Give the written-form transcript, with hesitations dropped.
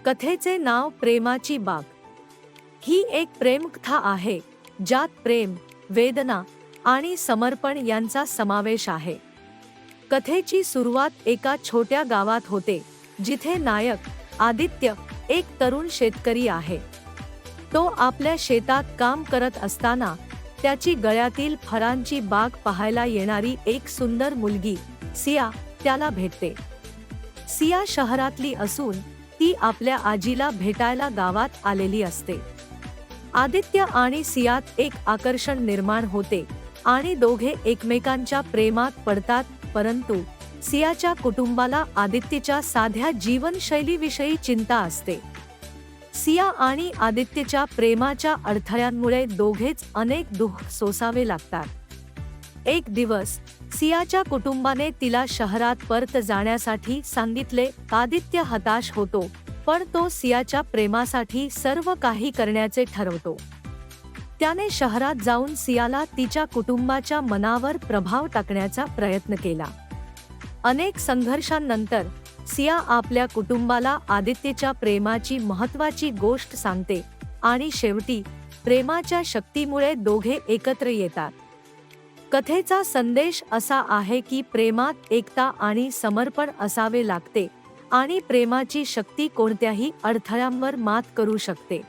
कथेचे नाव प्रेमाची बाग. ही एक प्रेमकथा आहे ज्यात प्रेम, वेदना आणि समर्पण यांचा समावेश आहे. कथेची सुरुवात एका छोट्या गावात होते, जिथे नायक आदित्य एक तरुण शेतकरी आहे. तो आपल्या शेतात काम करत असताना त्याची गळ्यातील फळांची बाग पाहायला येणारी एक सुंदर मुलगी सिया त्याला भेटते. सिया शहरातली असून ती आपल्या आजीला भेटायला गावात आलेली असते. आदित्य आणि सियात एक आकर्षण निर्माण होते आणि दोघे एकमेकांच्या प्रेमात पडतात, परंतु सियाच्या कुटुंबाला आदित्यच्या साध्या जीवनशैलीविषयी चिंता असते. सिया आणि आदित्यच्या प्रेमाच्या अडथळ्यांमुळे दोघेच अनेक दुःख सोसावे लागतात. एक दिवस सियाच्या कुटुंबाने तिला शहरात परत जाण्यासाठी सांगितले. आदित्य हताश होतो, पण तो सियाच्या प्रेमासाठी सर्व काही करण्याचे ठरवतो. त्याने शहरात जाऊन सियाला तिच्या कुटुंबाच्या मनावर प्रभाव टाकण्याचा प्रयत्न केला. अनेक संघर्षांनंतर सिया आपल्या कुटुंबाला आदित्यच्या प्रेमाची महत्त्वाची गोष्ट सांगते आणि शेवटी प्रेमाच्या शक्तीमुळे दोघे एकत्र येतात. कथेचा संदेश असा आहे की प्रेमात एकता आणि समर्पण असावे लागते आणि प्रेमाची शक्ती कोणत्याही अडथळ्यांवर मात करू शकते.